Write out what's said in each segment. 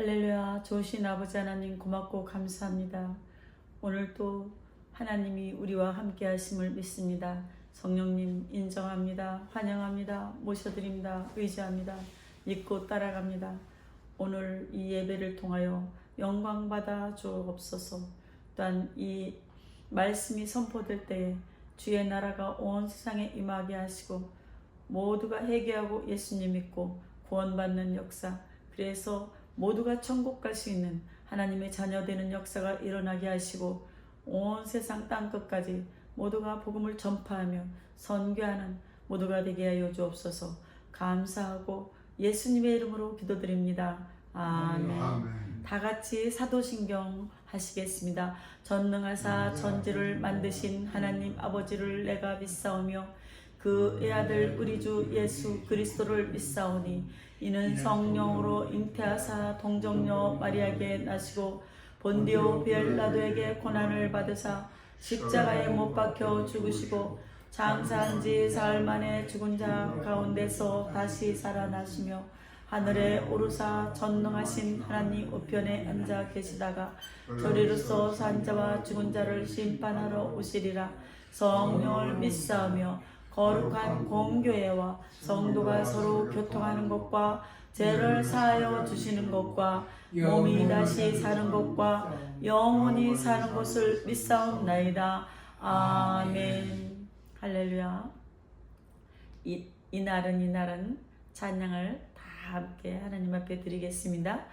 할렐루야. 좋으신 아버지 하나님 고맙고 감사합니다. 오늘도 하나님이 우리와 함께 하심을 믿습니다. 성령님 인정합니다. 환영합니다. 모셔드립니다. 의지합니다. 믿고 따라갑니다. 오늘 이 예배를 통하여 영광받아 주옵소서. 또한 이 말씀이 선포될 때에 주의 나라가 온 세상에 임하게 하시고 모두가 회개하고 예수님 믿고 구원받는 역사, 그래서 모두가 천국 갈 수 있는 하나님의 자녀 되는 역사가 일어나게 하시고 온 세상 땅끝까지 모두가 복음을 전파하며 선교하는 모두가 되게 하여 주옵소서. 감사하고 예수님의 이름으로 기도드립니다. 아멘. 아멘. 다 같이 사도신경 하시겠습니다. 전능하사 천지를 만드신 하나님 아버지를 내가 믿사오며 그 외아들 우리 주 예수 그리스도를 믿사오니 이는 성령으로 잉태하사 동정녀 마리아에게 나시고 본디오 빌라도에게 고난을 받으사 십자가에 못 박혀 죽으시고 장사한 지 사흘 만에 죽은 자 가운데서 다시 살아나시며 하늘에 오르사 전능하신 하나님 우편에 앉아 계시다가 저리로서 산 자와 죽은 자를 심판하러 오시리라. 성령을 믿사오며 거룩한 공교회와 성도가 서로 교통하는 것과 죄를 사하여 주시는 것과 몸이 다시 사는 것과 영원히 사는 것을 믿사옵나이다. 아멘. 할렐루야. 이날은 찬양을 다 함께 하나님 앞에 드리겠습니다.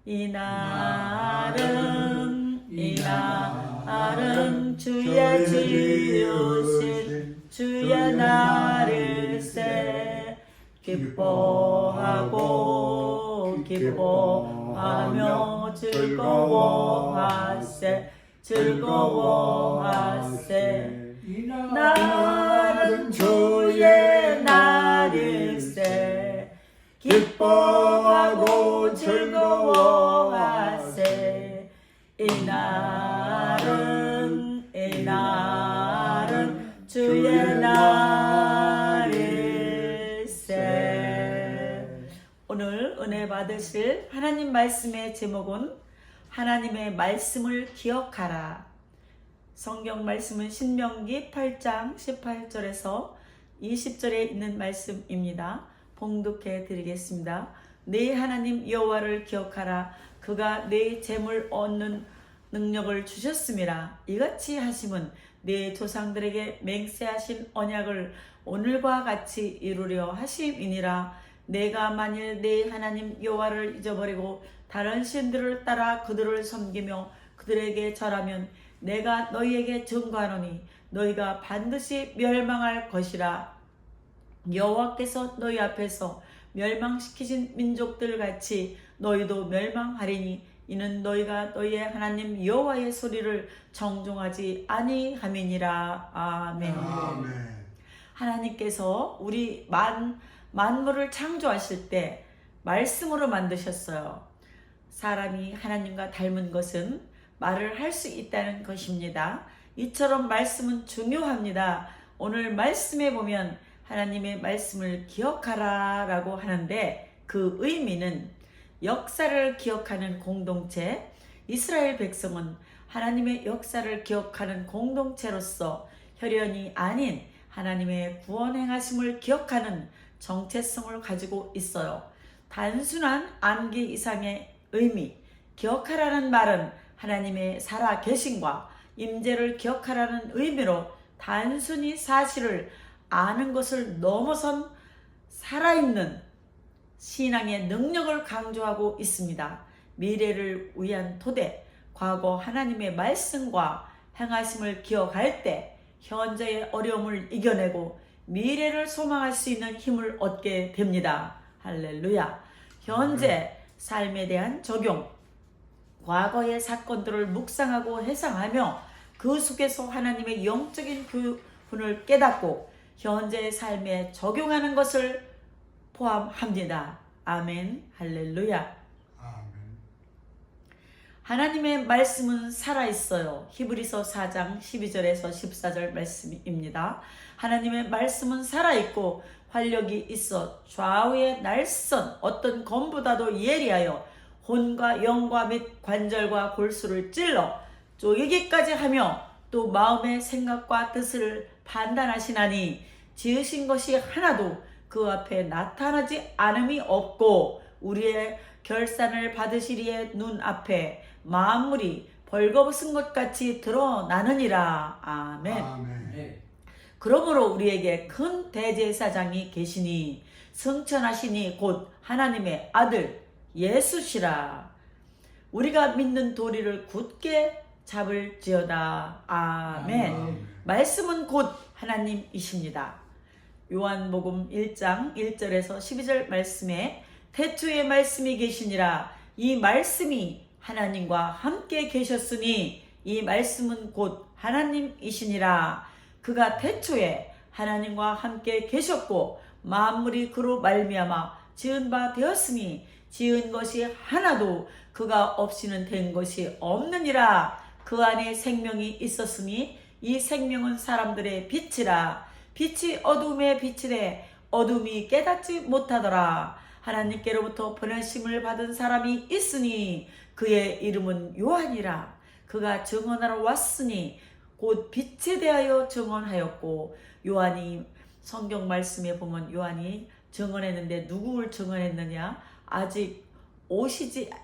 이날은 주의 지으신 주의 날일세. 기뻐하고 기뻐하며 즐거워하세. 날은 주의 날일세. 기뻐하고 즐거워하세. 이날은 주의 날일세. 오늘 은혜 받으실 하나님 말씀의 제목은 하나님의 말씀을 기억하라. 성경 말씀은 신명기 8장 18절에서 20절에 있는 말씀입니다. 봉독해 드리겠습니다. 네 하나님 여호와를 기억하라. 그가 네 재물 얻는 능력을 주셨음이라. 이같이 하심은 네 조상들에게 맹세하신 언약을 오늘과 같이 이루려 하심이니라. 내가 만일 네 하나님 여호와를 잊어버리고 다른 신들을 따라 그들을 섬기며 그들에게 절하면 내가 너희에게 증거하노니 너희가 반드시 멸망할 것이라. 여호와께서 너희 앞에서 멸망시키신 민족들 같이 너희도 멸망하리니 이는 너희가 너희의 하나님 여호와의 소리를 정종하지 아니함이니라. 아멘. 하나님께서 우리 만물을 창조하실 때 말씀으로 만드셨어요. 사람이 하나님과 닮은 것은 말을 할 수 있다는 것입니다. 이처럼 말씀은 중요합니다. 오늘 말씀에 보면 하나님의 말씀을 기억하라 라고 하는데 그 의미는 역사를 기억하는 공동체, 이스라엘 백성은 하나님의 역사를 기억하는 공동체로서 혈연이 아닌 하나님의 구원 행하심을 기억하는 정체성을 가지고 있어요. 단순한 암기 이상의 의미, 기억하라는 말은 하나님의 살아 계심과 임재를 기억하라는 의미로 단순히 사실을 아는 것을 넘어선 살아있는 신앙의 능력을 강조하고 있습니다. 미래를 위한 토대, 과거 하나님의 말씀과 행하심을 기억할 때 현재의 어려움을 이겨내고 미래를 소망할 수 있는 힘을 얻게 됩니다. 할렐루야. 현재 삶에 대한 적용, 과거의 사건들을 묵상하고 회상하며 그 속에서 하나님의 영적인 교훈을 깨닫고 현재의 삶에 적용하는 것을 포함합니다. 아멘. 할렐루야. 아멘. 하나님의 말씀은 살아있어요. 히브리서 4장 12절에서 14절 말씀입니다. 하나님의 말씀은 살아있고 활력이 있어 좌우의 날선 어떤 검보다도 예리하여 혼과 영과 및 관절과 골수를 찔러 쪼개기까지 하며 또 마음의 생각과 뜻을 판단하시나니 지으신 것이 하나도 그 앞에 나타나지 않음이 없고 우리의 결산을 받으시리의 눈앞에 만물이 벌거벗은 것 같이 드러나느니라. 아멘. 아멘. 그러므로 우리에게 큰 대제사장이 계시니 성천하시니 곧 하나님의 아들 예수시라. 우리가 믿는 도리를 굳게 잡을지어다. 아멘. 아멘. 말씀은 곧 하나님이십니다. 요한복음 1장 1절에서 12절 말씀에 태초에 말씀이 계시니라. 이 말씀이 하나님과 함께 계셨으니 이 말씀은 곧 하나님이시니라. 그가 태초에 하나님과 함께 계셨고 만물이 그로 말미암아 지은 바 되었으니 지은 것이 하나도 그가 없이는 된 것이 없느니라. 그 안에 생명이 있었으니 이 생명은 사람들의 빛이라. 빛이 어둠에 비치되 어둠이 깨닫지 못하더라. 하나님께로부터 보내심을 받은 사람이 있으니 그의 이름은 요한이라. 그가 증언하러 왔으니 곧 빛에 대하여 증언하였고 요한이 성경 말씀에 보면 요한이 증언했는데 누구를 증언했느냐? 아직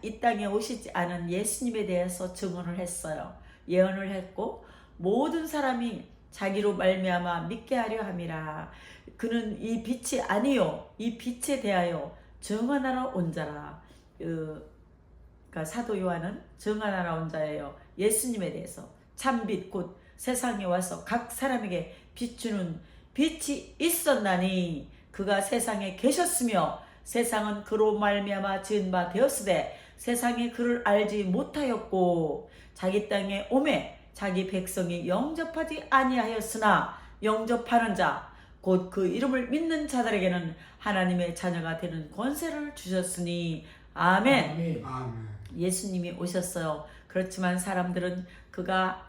이 땅에 오시지 않은 예수님에 대해서 증언을 했어요. 예언을 했고 모든 사람이 자기로 말미암아 믿게 하려 함이라. 그는 이 빛이 아니요 이 빛에 대하여 증언하러 온 자라. 그러니까 사도 요한은 증언하러 온 자예요. 예수님에 대해서 참빛 곧 세상에 와서 각 사람에게 비추는 빛이 있었나니 그가 세상에 계셨으며 세상은 그로 말미암아 지은 바 되었으되 세상이 그를 알지 못하였고 자기 땅에 오매 자기 백성이 영접하지 아니하였으나 영접하는 자 곧 그 이름을 믿는 자들에게는 하나님의 자녀가 되는 권세를 주셨으니 아멘. 아멘. 예수님이 오셨어요. 그렇지만 사람들은 그가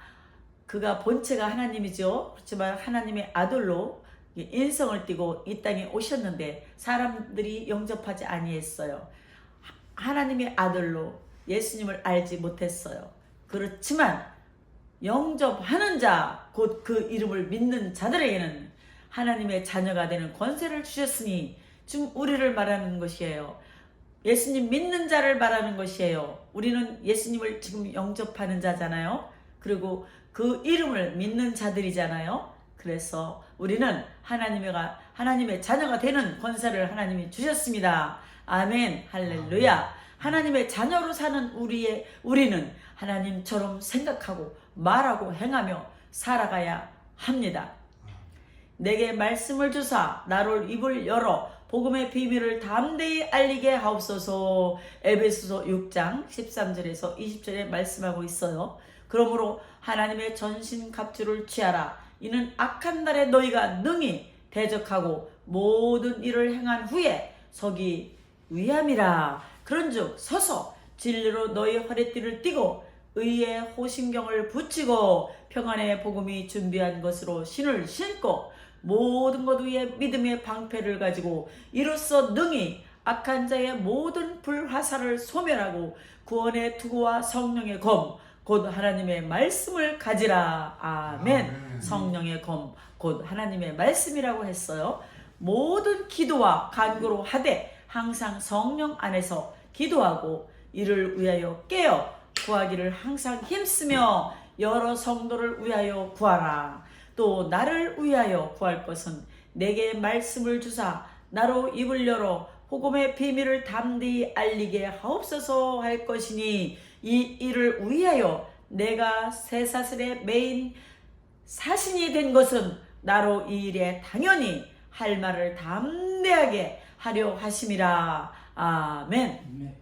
본체가 하나님이죠. 그렇지만 하나님의 아들로 인성을 띠고 이 땅에 오셨는데 사람들이 영접하지 아니했어요. 하나님의 아들로 예수님을 알지 못했어요. 그렇지만 영접하는 자, 곧 그 이름을 믿는 자들에게는 하나님의 자녀가 되는 권세를 주셨으니 지금 우리를 말하는 것이에요. 예수님 믿는 자를 말하는 것이에요. 우리는 예수님을 지금 영접하는 자잖아요. 그리고 그 이름을 믿는 자들이잖아요. 그래서 우리는 하나님의 자녀가 되는 권세를 하나님이 주셨습니다. 아멘. 할렐루야. 하나님의 자녀로 사는 우리는 하나님처럼 생각하고 말하고 행하며 살아가야 합니다. 내게 말씀을 주사 나로 입을 열어 복음의 비밀을 담대히 알리게 하옵소서. 에베소서 6장 13절에서 20절에 말씀하고 있어요. 그러므로 하나님의 전신 갑주를 취하라. 이는 악한 날에 너희가 능히 대적하고 모든 일을 행한 후에 서기 위함이라. 그런즉 서서 진리로 너희 허리띠를 띠고 의의 호심경을 붙이고 평안의 복음이 준비한 것으로 신을 신고 모든 것 위에 믿음의 방패를 가지고 이로써 능히 악한 자의 모든 불화살을 소멸하고 구원의 투구와 성령의 검 곧 하나님의 말씀을 가지라. 아멘. 성령의 검 곧 하나님의 말씀이라고 했어요. 모든 기도와 간구로 하되 항상 성령 안에서 기도하고 이를 위하여 깨어 구하기를 항상 힘쓰며 여러 성도를 위하여 구하라. 또 나를 위하여 구할 것은 내게 말씀을 주사 나로 입을 열어 복음의 비밀을 담대히 알리게 하옵소서 할 것이니 이 일을 위하여 내가 쇠사슬에 매인 사신이 된 것은 나로 이 일에 당연히 할 말을 담대하게 하려 하심이라. 아멘.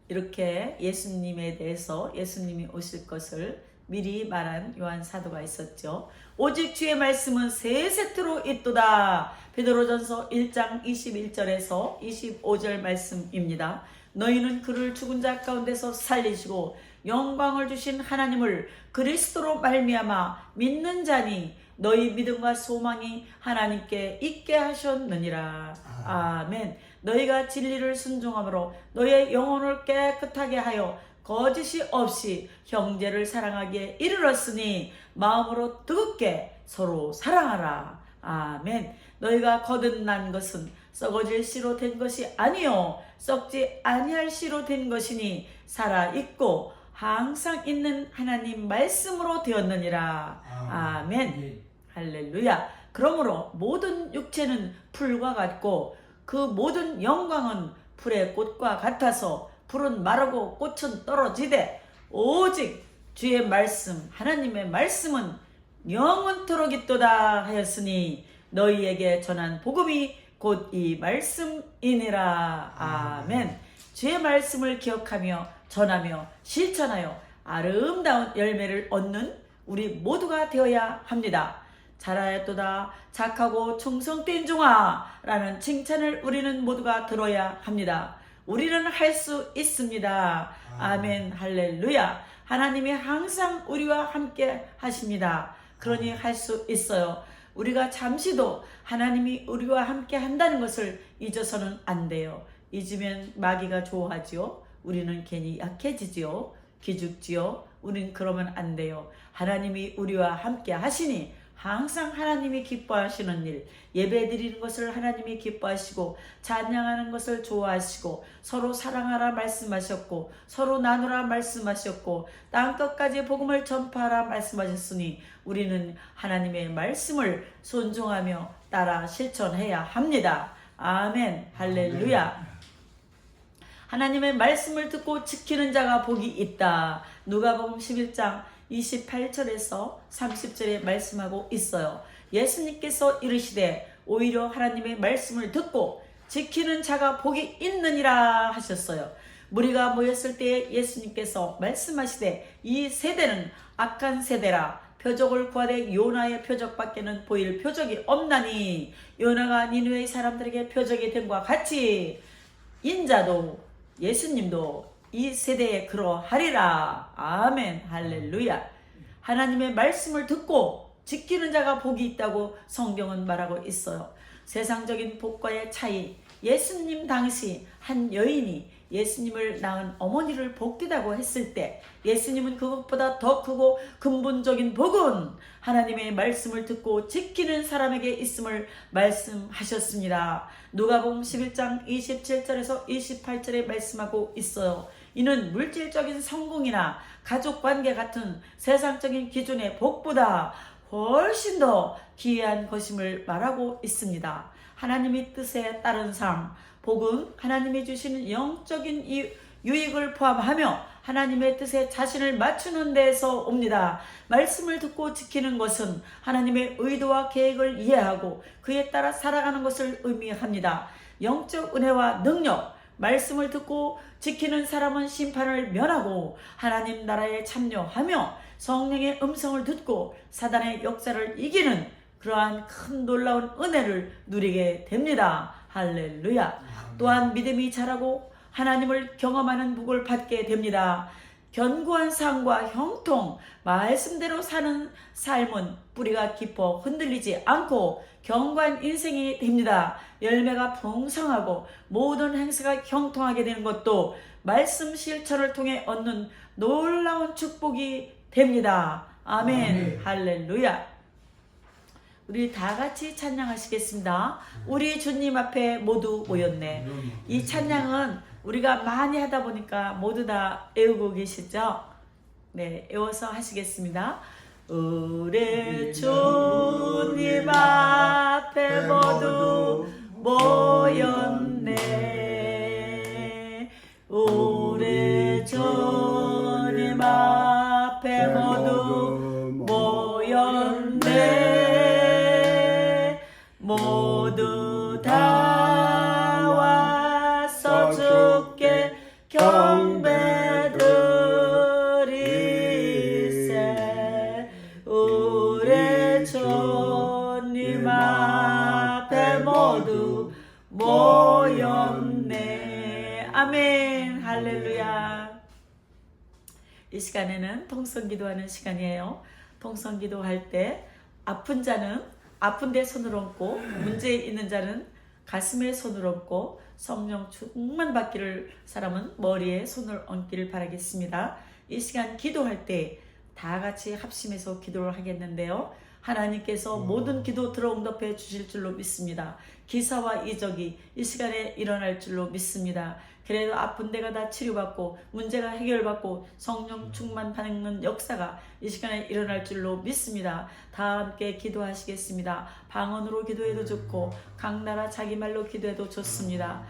이렇게 예수님에 대해서 예수님이 오실 것을 미리 말한 요한 사도가 있었죠. 오직 주의 말씀은 세 세트로 있도다. 베드로전서 1장 21절에서 25절 말씀입니다. 너희는 그를 죽은 자 가운데서 살리시고 영광을 주신 하나님을 그리스도로 말미암아 믿는 자니 너희 믿음과 소망이 하나님께 있게 하셨느니라. 아멘. 너희가 진리를 순종함으로 너희의 영혼을 깨끗하게 하여 거짓이 없이 형제를 사랑하기에 이르렀으니 마음으로 뜨겁게 서로 사랑하라. 아멘. 너희가 거듭난 것은 썩어질 씨로 된 것이 아니요 썩지 아니할 씨로 된 것이니 살아있고 항상 있는 하나님 말씀으로 되었느니라. 아멘. 할렐루야. 그러므로 모든 육체는 풀과 같고 그 모든 영광은 풀의 꽃과 같아서 풀은 마르고 꽃은 떨어지되 오직 주의 말씀 하나님의 말씀은 영원토록 있도다 하였으니 너희에게 전한 복음이 곧 이 말씀이니라. 아멘. 주의 말씀을 기억하며 전하며 실천하여 아름다운 열매를 얻는 우리 모두가 되어야 합니다. 잘하였도다 착하고 충성된 종아 라는 칭찬을 우리는 모두가 들어야 합니다. 우리는 할 수 있습니다. 아멘. 할렐루야. 하나님이 항상 우리와 함께 하십니다. 그러니 할 수 있어요. 우리가 잠시도 하나님이 우리와 함께 한다는 것을 잊어서는 안 돼요. 잊으면 마귀가 좋아하지요. 우리는 괜히 약해지지요. 기죽지요. 우린 그러면 안 돼요. 하나님이 우리와 함께 하시니 항상 하나님이 기뻐하시는 일, 예배 드리는 것을 하나님이 기뻐하시고 찬양하는 것을 좋아하시고 서로 사랑하라 말씀하셨고 서로 나누라 말씀하셨고 땅끝까지 복음을 전파하라 말씀하셨으니 우리는 하나님의 말씀을 순종하며 따라 실천해야 합니다. 아멘. 할렐루야. 하나님의 말씀을 듣고 지키는 자가 복이 있다. 누가복음 11장 28절에서 30절에 말씀하고 있어요. 예수님께서 이르시되 오히려 하나님의 말씀을 듣고 지키는 자가 복이 있느니라 하셨어요. 무리가 모였을 때에 예수님께서 말씀하시되 이 세대는 악한 세대라. 표적을 구하되 요나의 표적밖에는 보일 표적이 없나니 요나가 니느웨의 사람들에게 표적이 됨과 같이 인자도 예수님도 이 세대에 그러하리라. 아멘. 할렐루야. 하나님의 말씀을 듣고 지키는 자가 복이 있다고 성경은 말하고 있어요. 세상적인 복과의 차이. 예수님 당시 한 여인이 예수님을 낳은 어머니를 복되다고 했을 때 예수님은 그것보다 더 크고 근본적인 복은 하나님의 말씀을 듣고 지키는 사람에게 있음을 말씀하셨습니다. 누가복음 11장 27절에서 28절에 말씀하고 있어요. 이는 물질적인 성공이나 가족관계 같은 세상적인 기준의 복보다 훨씬 더 귀한 것임을 말하고 있습니다. 하나님의 뜻에 따른 삶, 복은 하나님이 주시는 영적인 유익을 포함하며 하나님의 뜻에 자신을 맞추는 데서 옵니다. 말씀을 듣고 지키는 것은 하나님의 의도와 계획을 이해하고 그에 따라 살아가는 것을 의미합니다. 영적 은혜와 능력, 말씀을 듣고 지키는 사람은 심판을 면하고 하나님 나라에 참여하며 성령의 음성을 듣고 사단의 역사를 이기는 그러한 큰 놀라운 은혜를 누리게 됩니다. 할렐루야. 또한 믿음이 자라고 하나님을 경험하는 복을 받게 됩니다. 견고한 삶과 형통, 말씀대로 사는 삶은 뿌리가 깊어 흔들리지 않고 견고한 인생이 됩니다. 열매가 풍성하고 모든 행사가 형통하게 되는 것도 말씀 실천을 통해 얻는 놀라운 축복이 됩니다. 아멘. 할렐루야. 우리 다 같이 찬양하시겠습니다. 우리 주님 앞에 모두 모였네. 이 찬양은 우리가 많이 하다 보니까 모두 다 외우고 계시죠? 네, 외워서 하시겠습니다. 우리 주님 앞에 모두 모였네. 우리 주님 앞에 모두 모였네. 모두 다 와서 주께 경배드리세. 우리 주님 앞에 모두 모였네. 아멘. 할렐루야. 이 시간에는 통성기도하는 시간이에요. 통성기도할 때 아픈 자는 아픈 데 손을 얹고 문제 있는 자는 가슴에 손을 얹고 성령 충만 받기를 사람은 머리에 손을 얹기를 바라겠습니다. 이 시간 기도할 때 다 같이 합심해서 기도를 하겠는데요. 하나님께서 모든 기도 들어 응답해 주실 줄로 믿습니다. 기사와 이적이 이 시간에 일어날 줄로 믿습니다. 그래도 아픈 데가 다 치료받고 문제가 해결받고 성령 충만 받는 역사가 이 시간에 일어날 줄로 믿습니다. 다 함께 기도하시겠습니다. 방언으로 기도해도 좋고 각 나라 자기 말로 기도해도 좋습니다.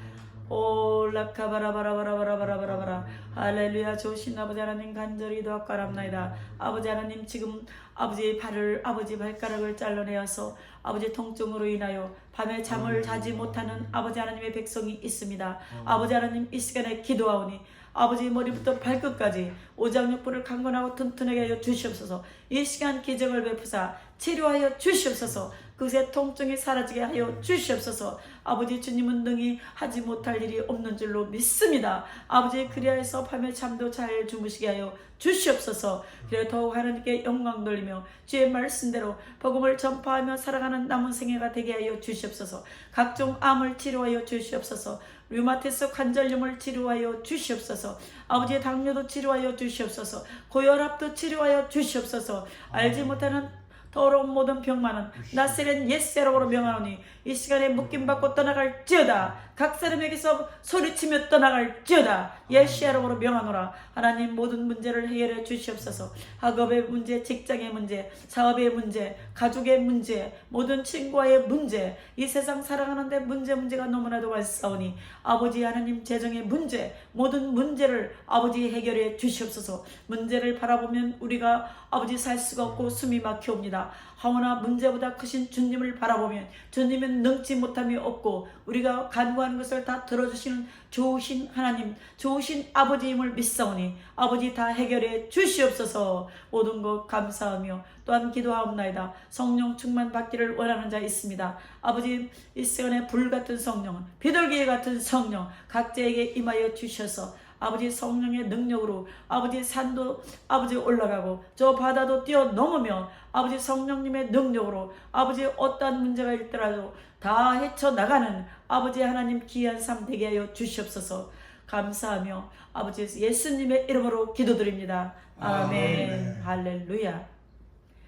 올라카바라바라바라바라바라바라 할렐루야. 좋으신 아버지 하나님 간절히 기도하옵나이다. 아버지 하나님 지금 아버지의 발을 아버지 발가락을 잘라내어서 아버지 통증으로 인하여 밤에 잠을 자지 못하는 아버지 하나님의 백성이 있습니다. 아버지 하나님 이 시간에 기도하오니 아버지 머리부터 발끝까지 오장육부를 강건하고 튼튼하게 하여 주시옵소서. 이 시간 기적을 베푸사 치료하여 주시옵소서. 그새 통증이 사라지게 하여 주시옵소서. 아버지 주님은 능히 하지 못할 일이 없는 줄로 믿습니다. 아버지 그리하여서 밤에 잠도 잘 주무시게 하여 주시옵소서. 그래 더욱 하나님께 영광 돌리며 주의 말씀대로 복음을 전파하며 살아가는 남은 생애가 되게 하여 주시옵소서. 각종 암을 치료하여 주시옵소서. 류마티스 관절염을 치료하여 주시옵소서. 아버지의 당뇨도 치료하여 주시옵소서. 고혈압도 치료하여 주시옵소서. 알지 못하는 더러운 모든 병만은 나세렛 예수로 명하노니 이 시간에 묶임받고 떠나갈지어다. 각 사람에게서 소리치며 떠나갈지어다. 예수로 명하노라. 하나님 모든 문제를 해결해 주시옵소서. 학업의 문제, 직장의 문제, 사업의 문제, 가족의 문제, 모든 친구와의 문제, 이 세상 살아가는데 문제가 너무나도 많사오니 아버지 하나님 재정의 문제, 모든 문제를 아버지 해결해 주시옵소서. 문제를 바라보면 우리가 아버지 살 수가 없고 숨이 막혀옵니다. 하오나 문제보다 크신 주님을 바라보면 주님은 능치 못함이 없고 우리가 간구하는 것을 다 들어주시는 좋으신 하나님, 좋으신 아버지임을 믿사오니 아버지 다 해결해 주시옵소서. 모든 것 감사하며 또한 기도하옵나이다. 성령 충만 받기를 원하는 자 있습니다. 아버지 이 시간에 불같은 성령, 비둘기 같은 성령 각자에게 임하여 주셔서 아버지 성령의 능력으로 아버지 산도 아버지 올라가고 저 바다도 뛰어넘으며 아버지 성령님의 능력으로 아버지 어떠한 문제가 있더라도 다 헤쳐나가는 아버지 하나님 귀한 삶 되게 하여 주시옵소서. 감사하며 아버지 예수님의 이름으로 기도드립니다. 아멘. 할렐루야.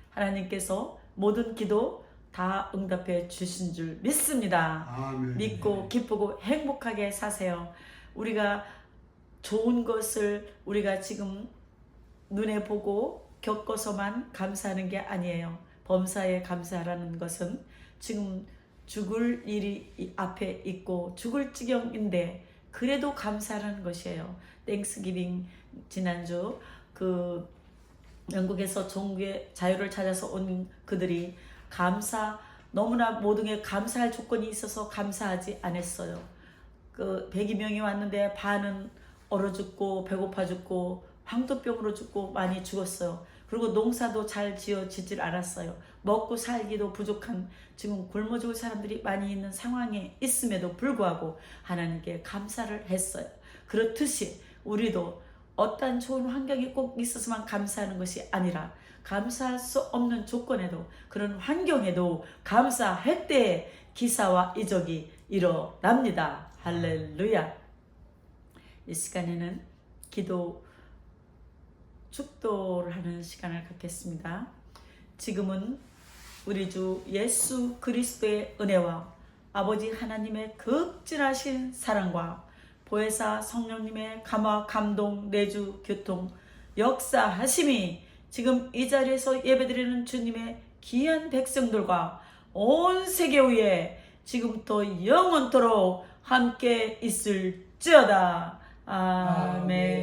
하나님께서 모든 기도 다 응답해 주신 줄 믿습니다. 아멘. 믿고 기쁘고 행복하게 사세요. 우리가 좋은 것을 우리가 지금 눈에 보고 겪어서만 감사하는 게 아니에요. 범사에 감사하라는 것은 지금 죽을 일이 앞에 있고 죽을 지경인데 그래도 감사하는 것이에요. 땡스기빙 지난주 그 영국에서 종교의 자유를 찾아서 온 그들이 너무나 모든 게 감사할 조건이 있어서 감사하지 않았어요. 그 100여명이 왔는데 반은 얼어 죽고 배고파 죽고 황토병으로 죽고 많이 죽었어요. 그리고 농사도 잘 지어지질 않았어요. 먹고 살기도 부족한 지금 굶어 죽을 사람들이 많이 있는 상황에 있음에도 불구하고 하나님께 감사를 했어요. 그렇듯이 우리도 어떤 좋은 환경이 꼭 있어서만 감사하는 것이 아니라 감사할 수 없는 조건에도 그런 환경에도 감사할 때에 기사와 이적이 일어납니다. 할렐루야. 이 시간에는 기도 축도를 하는 시간을 갖겠습니다. 지금은 우리 주 예수 그리스도의 은혜와 아버지 하나님의 극진하신 사랑과 보혜사 성령님의 감화 감동 내주 교통 역사하심이 지금 이 자리에서 예배드리는 주님의 귀한 백성들과 온 세계 위에 지금부터 영원토록 함께 있을지어다. 아멘.